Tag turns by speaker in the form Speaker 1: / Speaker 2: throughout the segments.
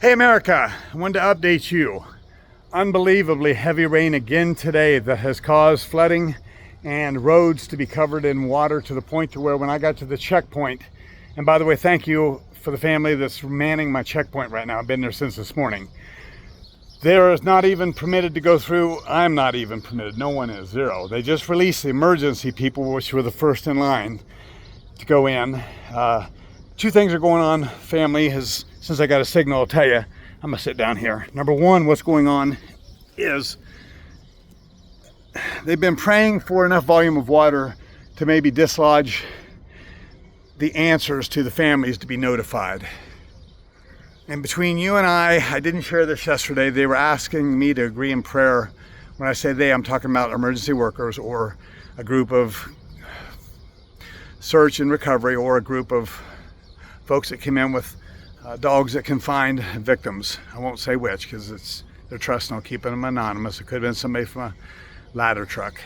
Speaker 1: Hey America, I wanted to update you. Unbelievably heavy rain again today that has caused flooding and roads to be covered in water to the point to where when I got to the checkpoint, and by the way, thank you for the family that's manning my checkpoint right now. I've been there since this morning. There is not even permitted to go through. I'm not even permitted. No one is, zero. They just released the emergency people, which were the first in line to go in. Two things are going on, family, since I got a signal, I'll tell you. I'm gonna sit down here. Number one, what's going on is they've been praying for enough volume of water to maybe dislodge the answers to the families to be notified. And between you and I didn't share this yesterday, they were asking me to agree in prayer. When I say they, I'm talking about emergency workers or a group of search and recovery or a group of folks that came in with dogs that can find victims. I won't say which because they're trusting on keeping them anonymous. It could have been somebody from a ladder truck.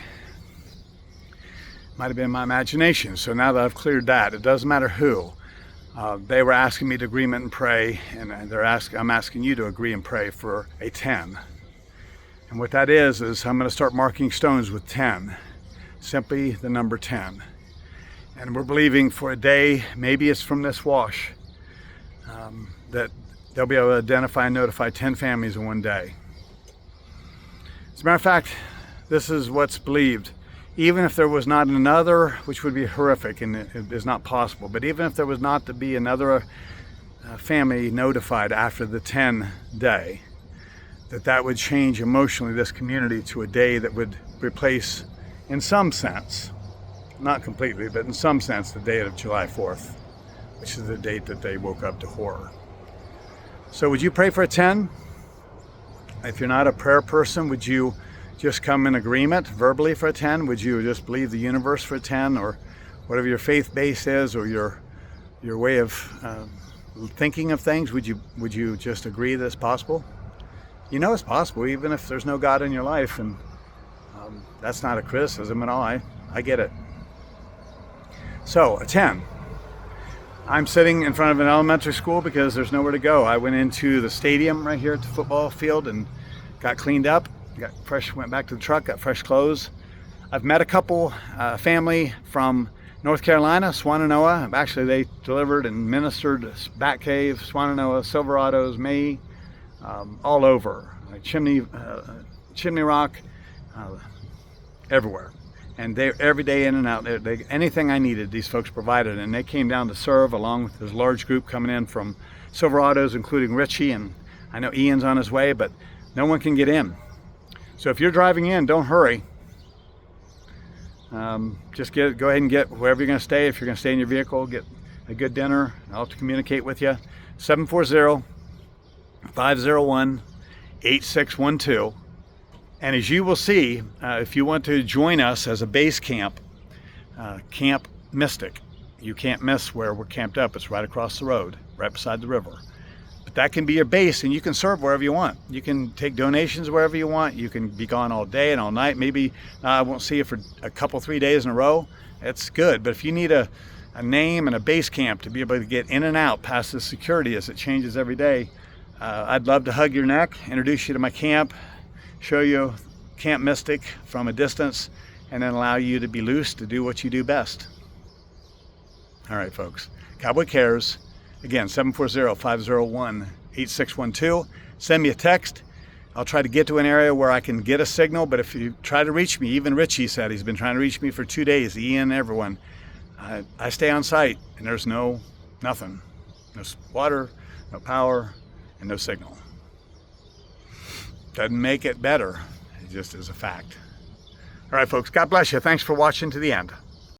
Speaker 1: Might have been my imagination. So now that I've cleared that, it doesn't matter who. They were asking me to agreement and pray, and I'm asking you to agree and pray for a 10. And what that is I'm going to start marking stones with 10. Simply the number 10. And we're believing for a day, maybe it's from this wash, that they'll be able to identify and notify 10 families in one day. As a matter of fact, this is what's believed. Even if there was not another, which would be horrific and it is not possible, but even if there was not to be another family notified after the 10 day, that would change emotionally this community to a day that would replace, in some sense, not completely, but in some sense, the date of July 4th, which is the date that they woke up to horror. So would you pray for a 10? If you're not a prayer person, would you just come in agreement verbally for a 10? Would you just believe the universe for a 10, or whatever your faith base is, or your way of thinking of things? Would you just agree that it's possible? You know it's possible, even if there's no God in your life, and that's not a criticism at all. I get it. So, a 10. I'm sitting in front of an elementary school because there's nowhere to go. I went into the stadium right here at the football field and got cleaned up, went back to the truck, got fresh clothes. I've met a couple, family from North Carolina, Swannanoa. Actually, they delivered and ministered Batcave, Swannanoa, Silverados, May, all over. Like Chimney Rock, everywhere. And they're every day in and out. Anything I needed, these folks provided. And they came down to serve along with this large group coming in from Silverados, including Richie. And I know Ian's on his way, but no one can get in. So if you're driving in, don't hurry. Just go ahead and get wherever you're going to stay. If you're going to stay in your vehicle, get a good dinner. I'll have to communicate with you. 740-501-8612. And as you will see, if you want to join us as a base camp, Camp Mystic, you can't miss where we're camped up. It's right across the road, right beside the river. But that can be your base, and you can serve wherever you want. You can take donations wherever you want. You can be gone all day and all night. Maybe I won't see you for a couple, 3 days in a row. It's good. But if you need a name and a base camp to be able to get in and out past the security as it changes every day, I'd love to hug your neck, introduce you to my camp, show you Camp Mystic from a distance, and then allow you to be loose to do what you do best. All right, folks. Cowboy Cares. Again, 740-501-8612. Send me a text. I'll try to get to an area where I can get a signal, but if you try to reach me, even Richie said he's been trying to reach me for 2 days, Ian, everyone, I stay on site, and there's nothing. No water, no power, and no signal. Doesn't make it better. It just is a fact. All right, folks. God bless you. Thanks for watching to the end.